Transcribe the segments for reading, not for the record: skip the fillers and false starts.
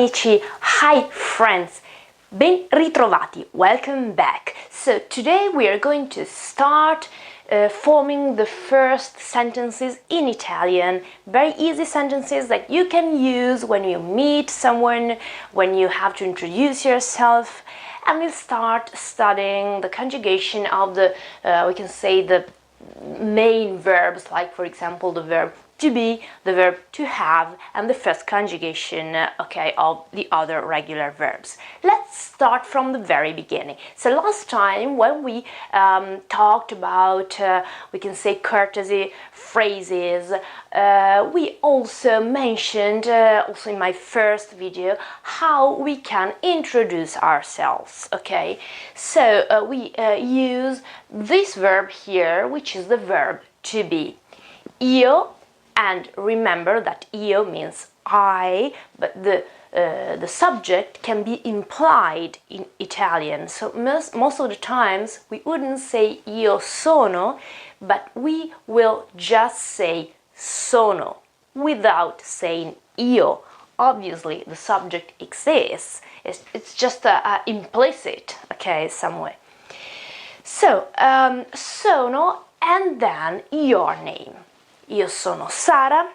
amici, hi friends, ben ritrovati, welcome back. So today we are going to start forming the first sentences in Italian, very easy sentences that you can use when you meet someone, when you have to introduce yourself, and we'll start studying the conjugation of the, we can say the main verbs, like for example the verb to be, the verb to have, and the first conjugation, of the other regular verbs. Let's start from the very beginning. So last time when we talked about, we can say courtesy phrases, we also mentioned, also in my first video, how we can introduce ourselves, okay? So we use this verb here, which is the verb to be. Io, and remember that io means I, but the subject can be implied in Italian. So most of the times we wouldn't say io sono, but we will just say sono without saying io. Obviously the subject exists, it's just implicit, okay, somewhere. So sono, and then your name. Io sono Sara,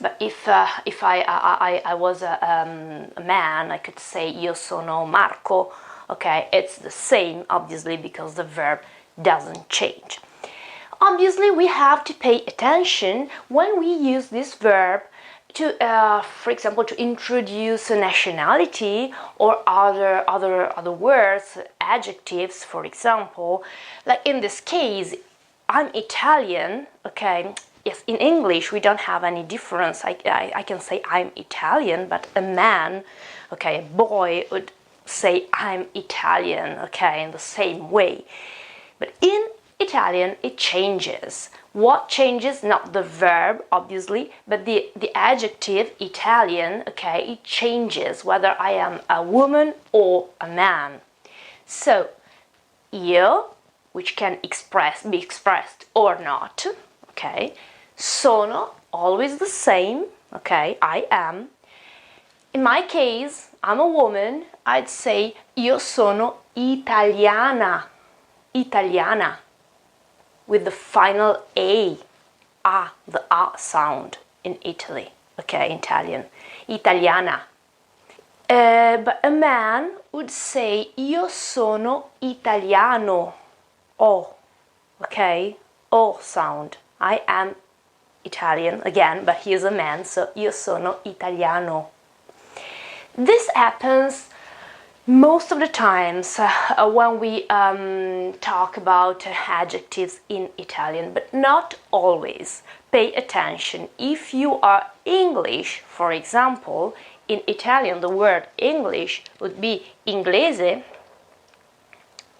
but if I was a man, I could say io sono Marco, okay? It's the same, obviously, because the verb doesn't change. Obviously, we have to pay attention when we use this verb to, for example, to introduce a nationality or other words, adjectives, for example. Like in this case, I'm Italian, okay? Yes, in English we don't have any difference. I can say I'm Italian, but a man, okay, a boy would say I'm Italian, okay, in the same way. But in Italian it changes. What changes? Not the verb, obviously, but the adjective Italian, okay, it changes whether I am a woman or a man. So, io, which can be expressed or not, okay? Sono, always the same, okay? I am. In my case, I'm a woman, I'd say io sono italiana, italiana, with the final A, the A sound in Italy, okay, in Italian, italiana. But a man would say io sono italiano, O, okay, O sound. I am Italian again, but he is a man, so io sono italiano. This happens most of the times when we talk about adjectives in Italian, but not always. Pay attention. If you are English, for example, in Italian the word English would be Inglese,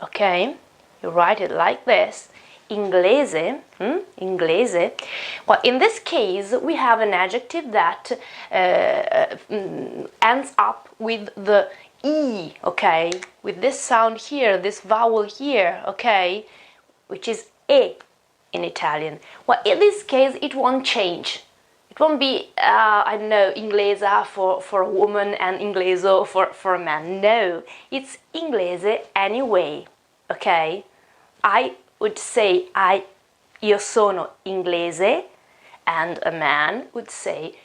okay? You write it like this, Inglese, Inglese. Well, in this case, we have an adjective that ends up with the E, okay? With this sound here, this vowel here, okay? Which is E in Italian. Well, in this case, it won't change. It won't be, I don't know, Inglese for a woman and Ingleso for a man. No, it's Inglese anyway, okay? I would say io sono inglese, and a man would say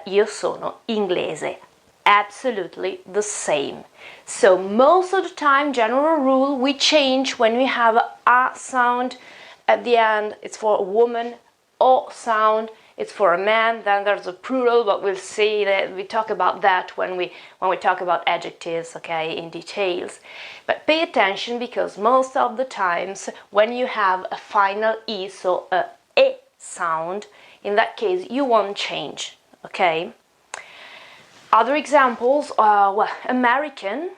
io sono inglese. Absolutely the same. So most of the time, general rule, we change when we have a sound at the end. It's for a woman. O sound, it's for a man. Then there's a plural, but we'll see that we talk about that when we talk about adjectives, okay, in details. But pay attention, because most of the times when you have a final E, so a E sound, in that case you won't change, okay? Other examples, well, American,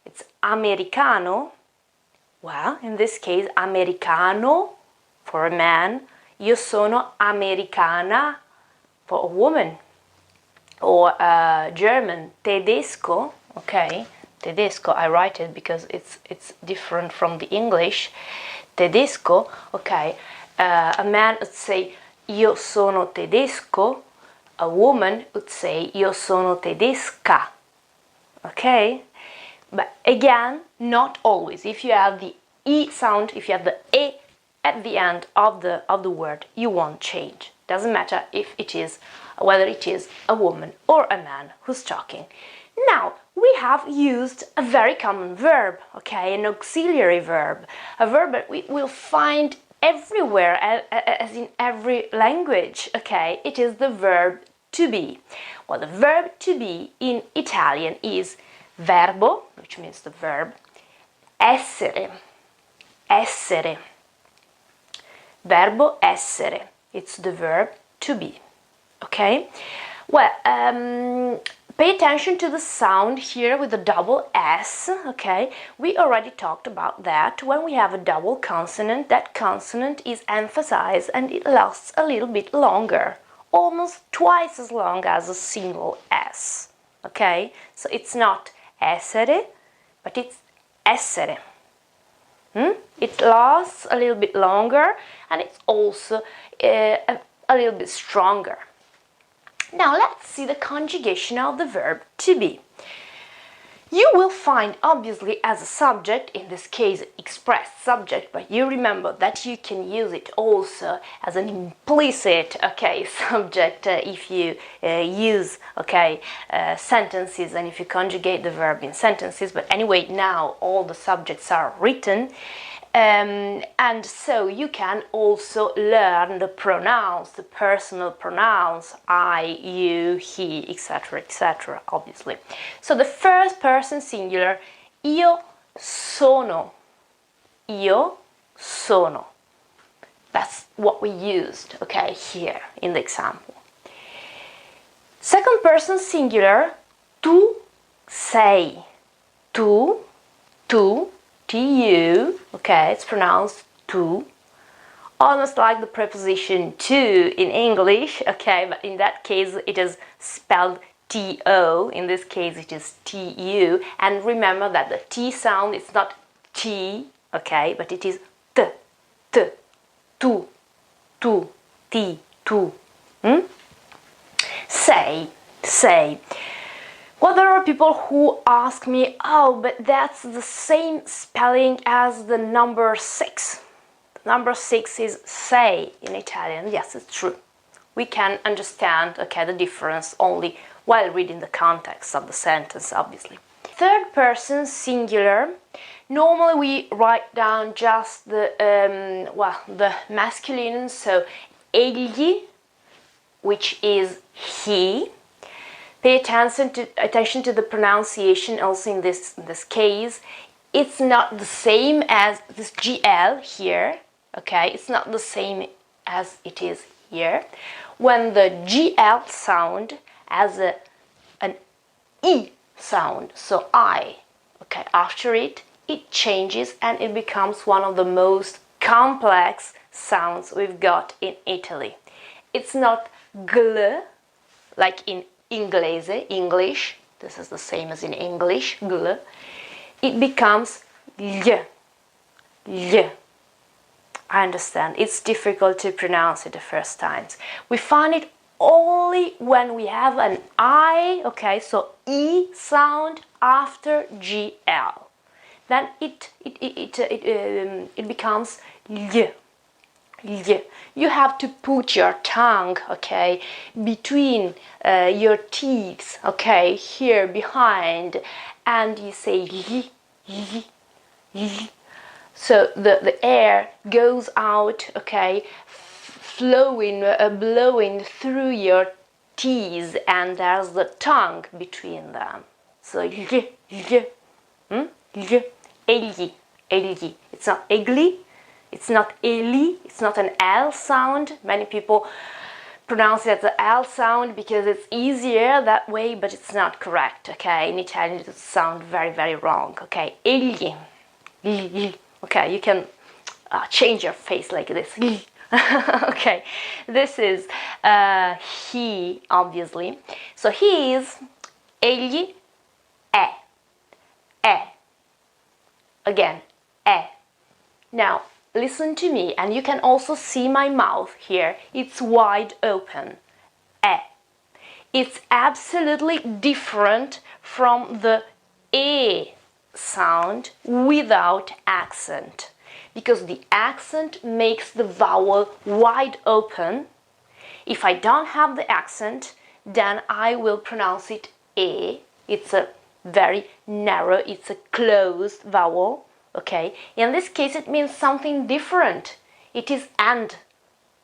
it's americano. Well, in this case, americano for a man, io sono americana for a woman. Or German, tedesco, okay? Tedesco, I write it because it's different from the English. Tedesco, okay. A man would say io sono tedesco, A woman would say io sono tedesca, okay? But again, not always. If you have the E sound, if you have the E at the end of the word, you won't change. Doesn't matter whether it is a woman or a man who's talking. Now, we have used a very common verb, okay, an auxiliary verb, a verb that we will find everywhere, as in every language, okay? It is the verb to be. Well, the verb to be in Italian is verbo, which means the verb, essere, essere, verbo essere, it's the verb to be, okay? Well, pay attention to the sound here with the double S, okay? We already talked about that. When we have a double consonant, that consonant is emphasized and it lasts a little bit longer, almost twice as long as a single S, okay? So it's not essere, but it's essere. It lasts a little bit longer and it's also a little bit stronger. Now let's see the conjugation of the verb to be. You will find obviously as a subject, in this case expressed subject, but you remember that you can use it also as an implicit, okay, subject if you use, okay, sentences and if you conjugate the verb in sentences. But anyway, now all the subjects are written. And so you can also learn the pronouns, the personal pronouns, I, you, he, etc., obviously. So the first person singular, io sono, io sono. That's what we used, okay, here in the example. Second person singular, tu sei, tu, tu, okay, it's pronounced tu, almost like the preposition to in English, okay, but in that case it is spelled T-O, in this case it is T-U, and remember that the T sound is not T, okay, but it is T, tu, ti, tu. Sei. Well, there are people who ask me, oh, but that's the same spelling as the number 6. The number 6 is sei in Italian. Yes, it's true. We can understand, okay, the difference only while reading the context of the sentence, obviously. Third person singular. Normally we write down just the masculine, so egli, which is he. Pay attention to the pronunciation also in this case. It's not the same as this GL here, okay? It's not the same as it is here. When the GL sound has an E sound, so I, okay, after it changes and it becomes one of the most complex sounds we've got in Italy. It's not gl, like in Inglese, English, this is the same as in English, gl. It becomes ly. I understand, it's difficult to pronounce it the first times. We find it only when we have an I, okay, so E sound after GL. Then it becomes ly. You have to put your tongue, okay, between your teeth, okay, here behind, and you say y. So the air goes out, okay, blowing through your teeth, and there's the tongue between them. So y. Egli. It's not egli. It's not eli, it's not an L sound. Many people pronounce it as the L sound because it's easier that way, but it's not correct, okay? In Italian it sounds very, very wrong, okay? Egli. Okay, you can change your face like this. Okay, this is he, obviously. So he is egli è. Again, è. Now, listen to me, and you can also see my mouth here. It's wide open. it's absolutely different from the E sound without accent, because the accent makes the vowel wide open. If I don't have the accent, then I will pronounce it E. It's a very narrow, it's a closed vowel, okay? In this case, it means something different. It is and,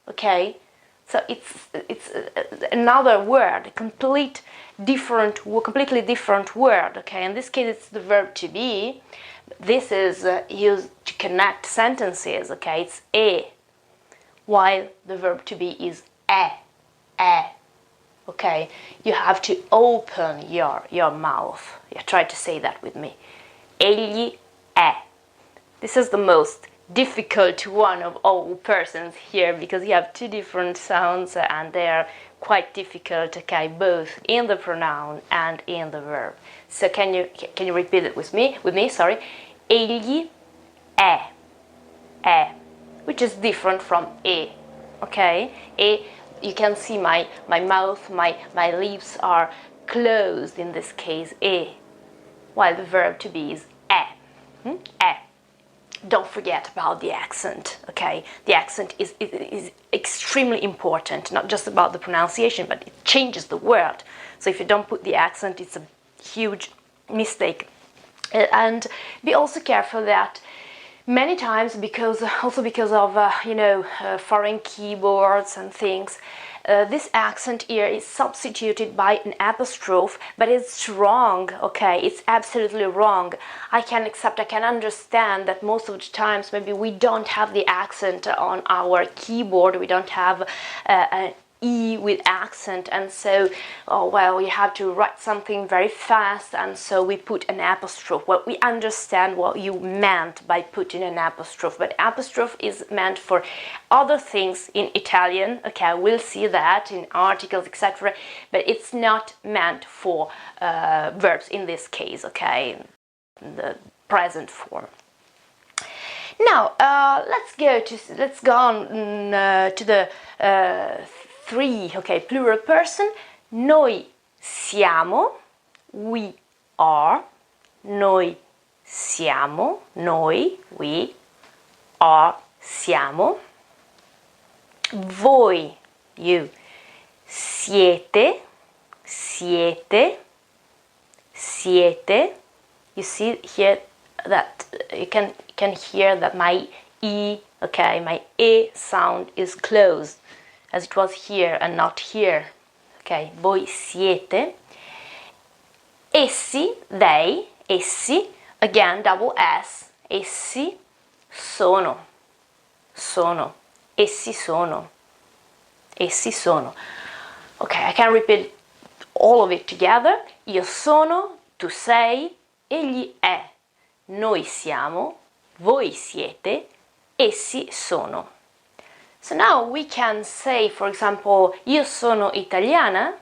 okay? So it's another word, completely different word, okay? In this case, it's the verb to be. This is used to connect sentences, okay? It's e, while the verb to be is e, okay? You have to open your mouth. Yeah, try to say that with me. Egli è. This is the most difficult one of all persons here, because you have two different sounds and they are quite difficult, okay, both in the pronoun and in the verb. So can you repeat it with me? Sorry. Egli è, which is different from e, okay? E, you can see my mouth, my lips are closed in this case, e, while the verb to be is è. È. Don't forget about the accent, okay? The accent is extremely important, not just about the pronunciation, but it changes the word. So if you don't put the accent, it's a huge mistake. And be also careful that many times, because of foreign keyboards and things, this accent here is substituted by an apostrophe, but it's wrong, okay? It's absolutely wrong. I can understand that most of the times maybe we don't have the accent on our keyboard, we don't have an E with accent, and so, you have to write something very fast, and so we put an apostrophe. Well, we understand what you meant by putting an apostrophe, but apostrophe is meant for other things in Italian, okay, we'll see that in articles, etc., but it's not meant for verbs in this case, okay, the present form. Now, let's go on to the three, okay, plural person. Noi siamo, we are. Noi siamo, noi, we are, siamo. Voi, you. Siete, siete, siete. You see here that you can hear that my E, okay, my E sound is closed, as it was here and not here. Okay, voi siete. Essi, they, essi, again double S, essi sono, sono, essi sono, essi sono. Okay, I can repeat all of it together. Io sono, tu sei, egli è, noi siamo, voi siete, essi sono. So now we can say, for example, io sono italiana,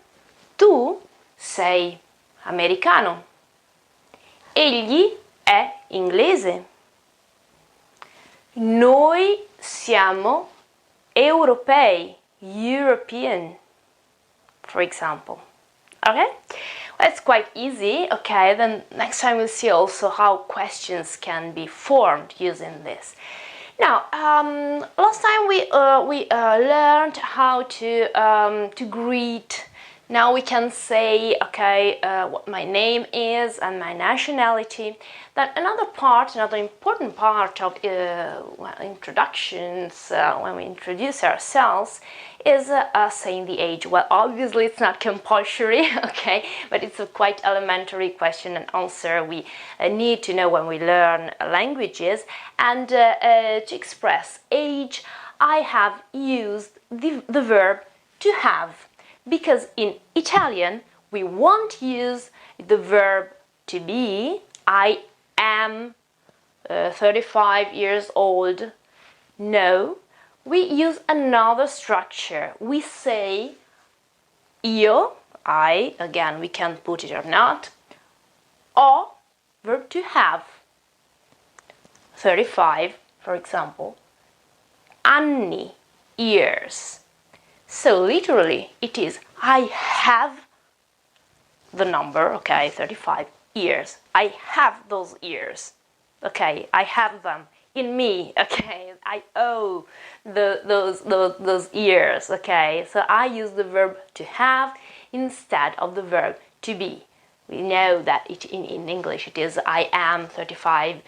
tu sei americano, egli è inglese, noi siamo europei, European, for example. Okay? Well, it's quite easy. Okay, then next time we'll see also how questions can be formed using this. Now, last time we learned how to greet. Now we can say, okay, what my name is and my nationality. Then another important part of introductions, when we introduce ourselves, is saying the age. Well, obviously it's not compulsory, okay, but it's a quite elementary question and answer we need to know when we learn languages. And to express age, I have used the verb to have, because in Italian we won't use the verb to be. I am 35 years old. No, we use another structure. We say io, I, again we can put it or not, or verb to have, 35 for example, anni, years. So literally it is I have the number, okay, 35 ears. I have those ears, okay, I have them in me, okay, I owe those ears, okay, so I use the verb to have instead of the verb to be. We know that in English it is I am 35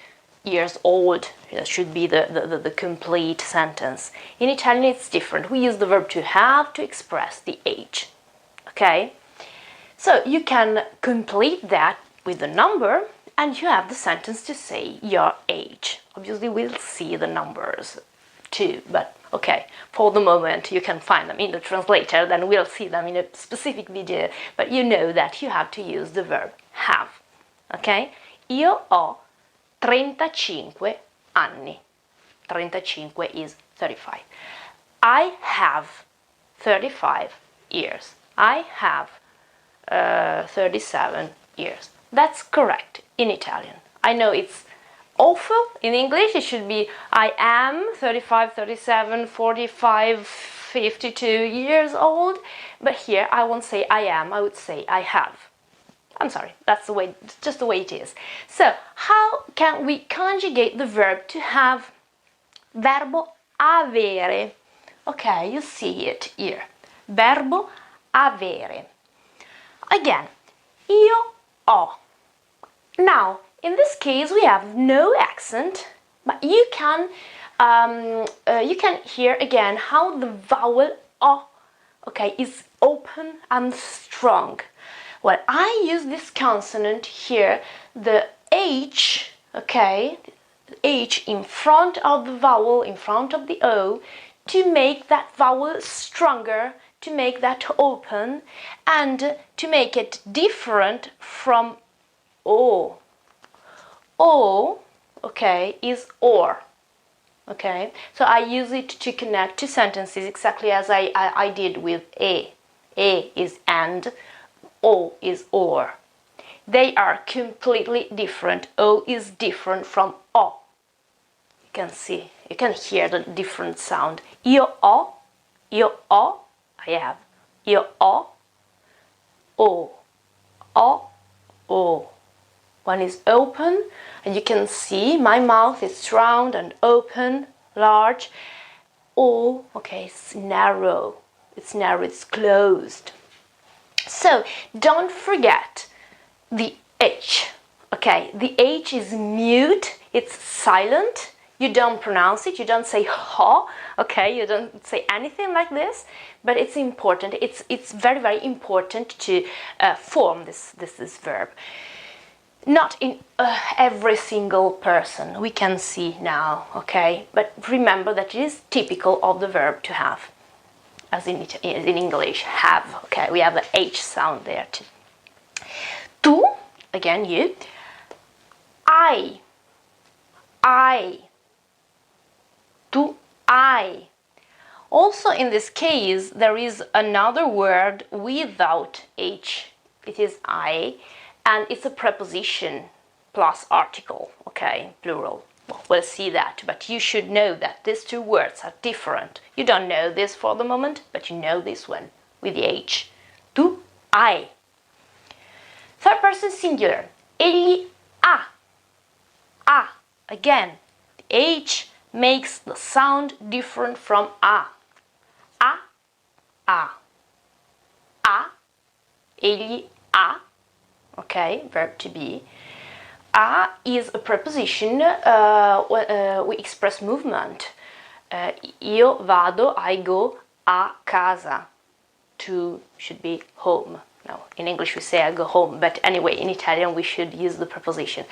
years old. That should be the complete sentence. In Italian it's different. We use the verb to have to express the age. Okay? So you can complete that with the number and you have the sentence to say your age. Obviously we'll see the numbers too, but okay, for the moment you can find them in the translator, then we'll see them in a specific video, but you know that you have to use the verb have. Okay? Io ho 35 anni. 35 is 35. I have 35 years. I have 37 years. That's correct in Italian. I know it's awful. In English it should be I am 35, 37, 45, 52 years old, but here I won't say I am, I would say I have. I'm sorry, that's the way, just the way it is. So, how can we conjugate the verb to have? Verbo avere. Okay, you see it here. Verbo avere. Again, io ho. Now, in this case, we have no accent, but you can hear again how the vowel o, okay, is open and strong. Well, I use this consonant here, the H, okay, H in front of the vowel, in front of the O, to make that vowel stronger, to make that open, and to make it different from O. O, okay, is or. Okay, so I use it to connect two sentences exactly as I did with A. A is and, O is or. They are completely different. O is different from O. You can see, you can hear the different sound. Io ho, I have. Io ho, o, o. One is open, and you can see my mouth is round and open, large. O, okay, it's narrow. It's narrow, it's closed. So, don't forget the H, okay? The H is mute, it's silent. You don't pronounce it, you don't say ho, okay? You don't say anything like this, but it's important. It's very, very important to form this verb. Not in every single person, we can see now, okay? But remember that it is typical of the verb to have. As in English, have, okay, we have the H sound there too. Tu, again you. I. Tu, I. Also in this case, there is another word without H. It is I, and it's a preposition plus article, okay, plural. Well, we'll see that, but you should know that these two words are different. You don't know this for the moment, but you know this one with the H. Tu, I. Third person singular. Egli ha. A. Again, the H makes the sound different from A. A. A. A. Egli ha. Okay, verb to be. A is a preposition, we express movement. Io vado, I go a casa. To should be home. No, in English we say I go home, but anyway, in Italian we should use the preposition.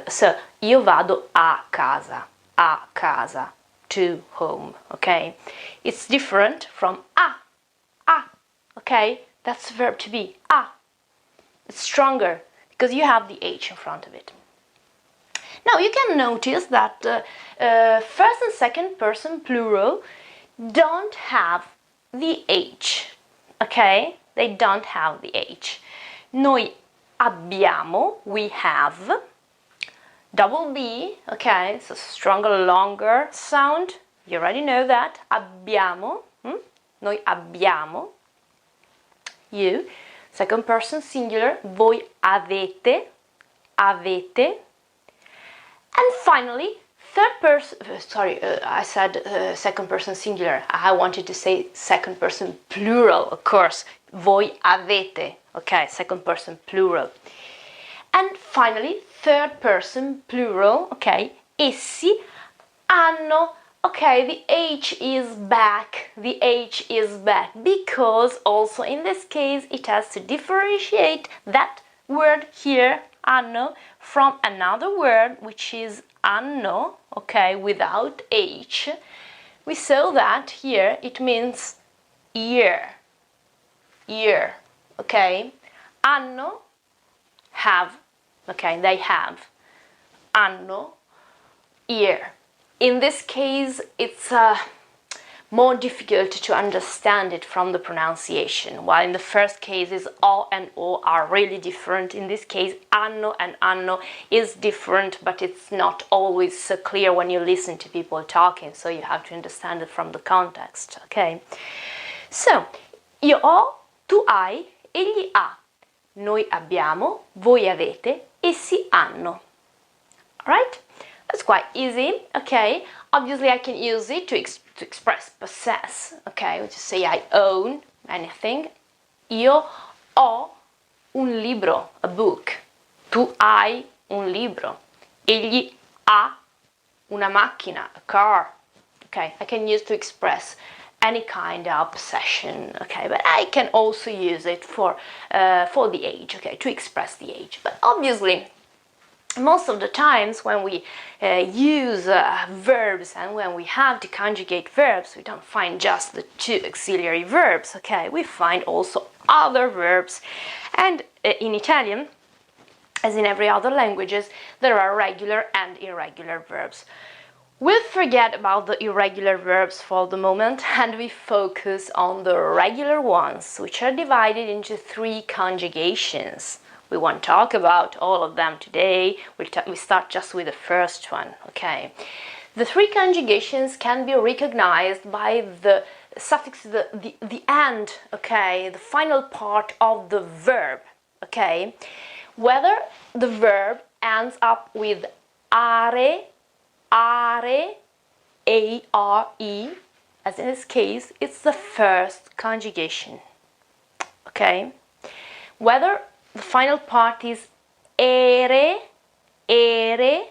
So, io vado a casa, to home, okay? It's different from a, okay? That's the verb to be, a. It's stronger, because you have the H in front of it. Now you can notice that first and second person plural don't have the H, okay? They don't have the H. Noi abbiamo, we have. Double B, okay, so stronger, longer sound. You already know that. Abbiamo, noi abbiamo. You. second person singular, voi avete, avete. And finally, third person, I said second person singular. I wanted to say second person plural, of course. Voi avete, okay, second person plural. And finally, third person plural, okay, essi hanno, okay, the H is back, because also in this case it has to differentiate that word here, hanno, from another word which is anno, okay, without H. We saw that here it means year, okay, hanno, have, okay, they have, anno, year. In this case, it's more difficult to understand it from the pronunciation, while in the first cases, O and O are really different. In this case, anno and anno is different, but it's not always so clear when you listen to people talking, so you have to understand it from the context, okay? So, io ho, tu hai, egli ha, noi abbiamo, voi avete, essi hanno. Alright? That's quite easy, okay? Obviously I can use it to express possess, okay? To say I own anything. Io ho un libro, a book. Tu hai un libro. Egli ha una macchina, a car. Okay, I can use to express any kind of possession, okay? But I can also use it for the age, okay? To express the age. But obviously, most of the times when we use verbs and when we have to conjugate verbs, we don't find just the two auxiliary verbs, okay? We find also other verbs. And in Italian, as in every other languages, there are regular and irregular verbs. We'll forget about the irregular verbs for the moment and we focus on the regular ones, which are divided into 3 conjugations. We won't talk about all of them today. We start just with the first one, okay? The 3 conjugations can be recognized by the suffix, the end, okay? The final part of the verb, okay? Whether the verb ends up with are, are, A-R-E, as in this case, it's the first conjugation, okay? Whether the final part is ere, ere,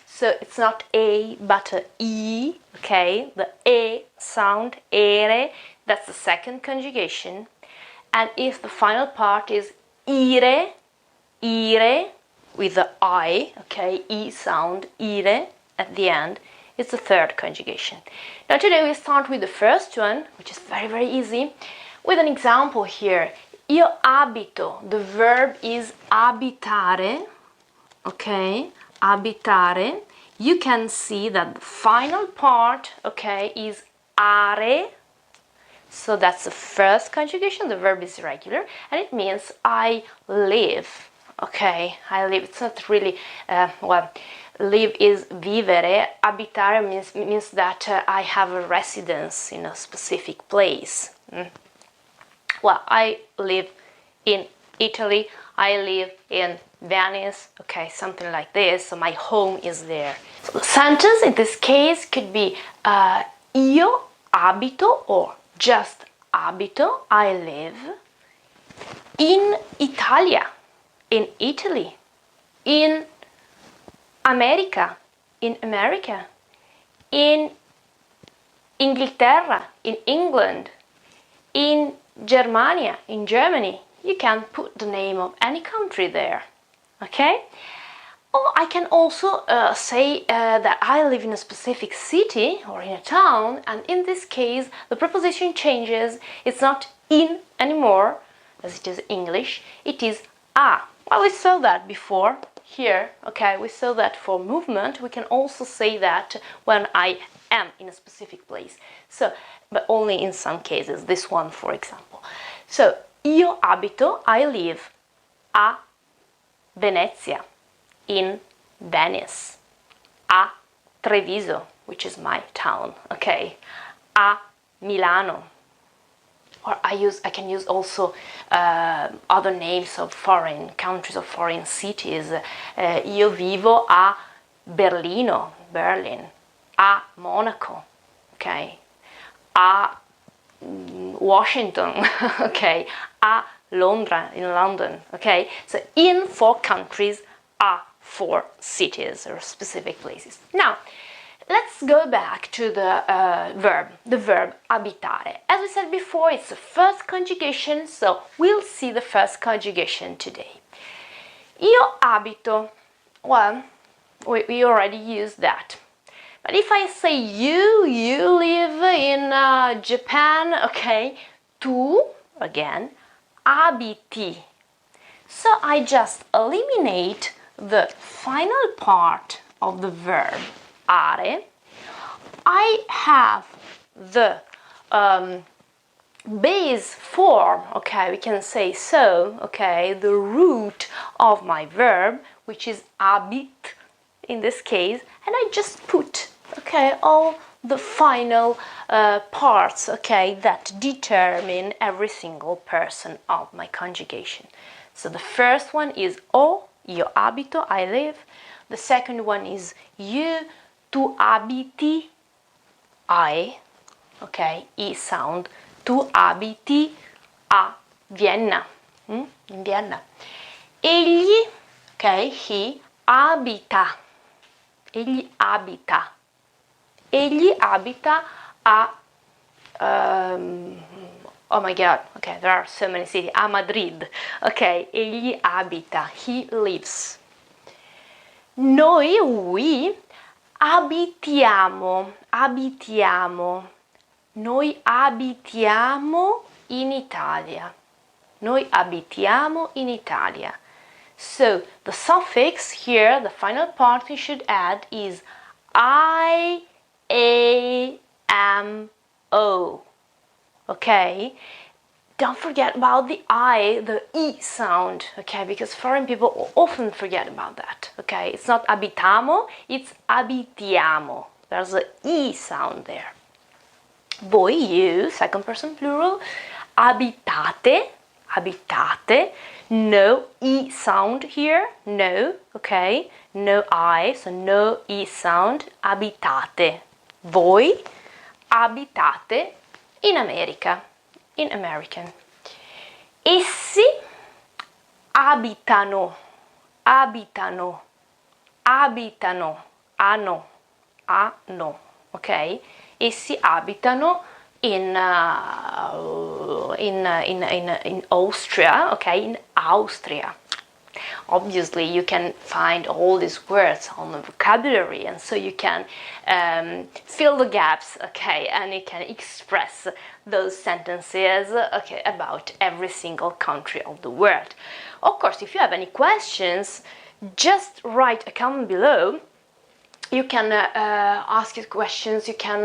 so it's not a but a e, okay? The e sound, ere, that's the second conjugation. And if the final part is ire, ire, with the I, okay, e sound, ire, at the end, it's the third conjugation. Now today we start with the first one, which is very, very easy, with an example here. Io abito, the verb is abitare, okay, abitare. You can see that the final part, okay, is are, so that's the first conjugation, the verb is regular, and it means I live, okay, I live. It's not really, live is vivere, abitare means that I have a residence in a specific place. Well, I live in Italy, I live in Venice, okay, something like this, so my home is there. So the sentence in this case could be io abito or just abito, I live in Italia, in Italy, in America, in America, in Inghilterra, in England, in Germania, in Germany. You can put the name of any country there, okay? Or I can also say that I live in a specific city or in a town, and in this case the preposition changes. It's not in anymore, as it is English, it is a. Well, we saw that before here, okay? We saw that for movement. We can also say that when I am in a specific place. So, but only in some cases, this one for example. So, io abito, I live a Venezia, in Venice, a Treviso, which is my town, okay, a Milano, or I can use also other names of foreign countries or foreign cities. Io vivo a Berlino, Berlin, a Monaco, okay, a Washington, okay, a Londra, in London, okay. So in 4 countries, a 4 cities or specific places. Now, let's go back to the verb abitare. As we said before, it's the first conjugation, so we'll see the first conjugation today. Io abito, well, we already used that. But if I say you live in Japan, okay, tu, again, abiti. So I just eliminate the final part of the verb are. I have the base form, okay, we can say so, okay, the root of my verb, which is abit in this case, and I just put, okay, all the final parts, okay, that determine every single person of my conjugation. So the first one is o, io abito, I live. The second one is you, tu abiti, I, okay, I sound, tu abiti a Vienna, in Vienna. Egli, okay, he, abita, egli abita. Egli abita a, oh my god, okay, there are so many cities, a Madrid, okay, egli abita, he lives. Noi, we, abitiamo, noi abitiamo in Italia, noi abitiamo in Italia. So the suffix here, the final part we should add is I, A, M, O, okay? Don't forget about the I, the E sound, okay? Because foreign people often forget about that, okay? It's not abitamo, it's abitiamo. There's an E sound there. Voi, you, second person plural, abitate, abitate, no E sound here, no, okay? No I, so no E sound, abitate. Voi abitate in America, in American. Essi abitano, abitano, abitano, hanno, ok? Essi abitano in Austria, okay, in Austria. Obviously, you can find all these words on the vocabulary, and so you can fill the gaps, okay, and you can express those sentences, okay, about every single country of the world. Of course, if you have any questions, just write a comment below. You can ask your questions, you can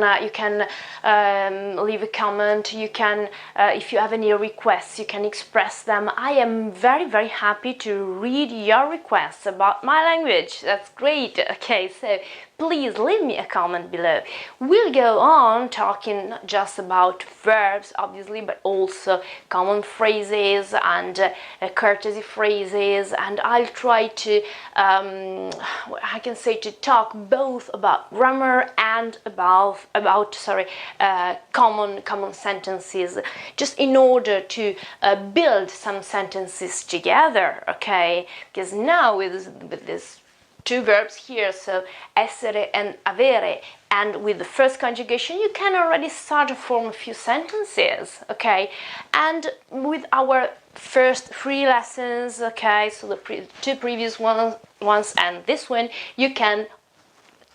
leave a comment, you can, if you have any requests, you can express them. I am very, very happy to read your requests about my language. That's great. Okay, so please leave me a comment below. We'll go on talking not just about verbs, obviously, but also common phrases and courtesy phrases, and I'll try to, I can say, to talk both about grammar and about common sentences, just in order to build some sentences together, okay? Because now with this 2 verbs here, so essere and avere, and with the first conjugation you can already start to form a few sentences, okay? And with our first 3 lessons, okay, so the 2 previous ones and this one, you can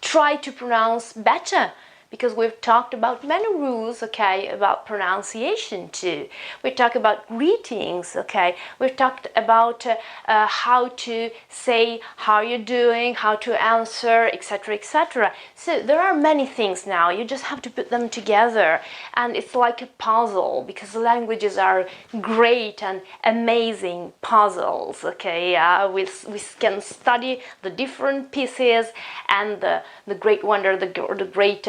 try to pronounce better, because we've talked about many rules, okay, about pronunciation too. We talked about greetings, okay. We've talked about how to say how you're doing, how to answer, etc., etc. So there are many things now. You just have to put them together, and it's like a puzzle, because the languages are great and amazing puzzles, okay. We can study the different pieces, and the great wonder, the great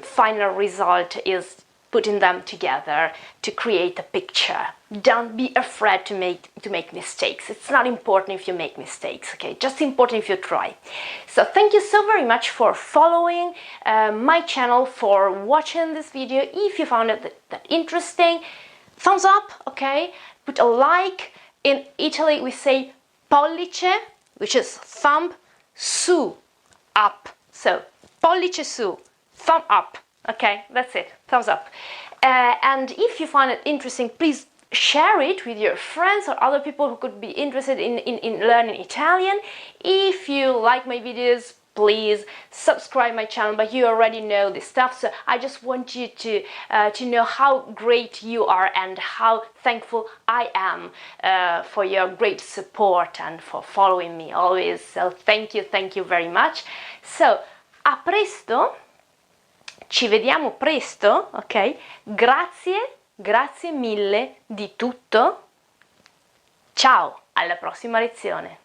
final result is putting them together to create a picture. Don't be afraid to make mistakes. It's not important if you make mistakes, okay? Just important if you try. So thank you so very much for following my channel, for watching this video. If you found it that interesting, thumbs up, okay? Put a like. In Italy we say pollice, which is thumb, su, up. So pollice su, thumb up. Okay, that's it, thumbs up. And if you find it interesting, please share it with your friends or other people who could be interested in learning Italian. If you like my videos, please subscribe my channel, but you already know this stuff, so I just want you to know how great you are and how thankful I am for your great support and for following me always. So thank you very much. So a presto. Ci vediamo presto, ok? Grazie mille di tutto. Ciao, alla prossima lezione.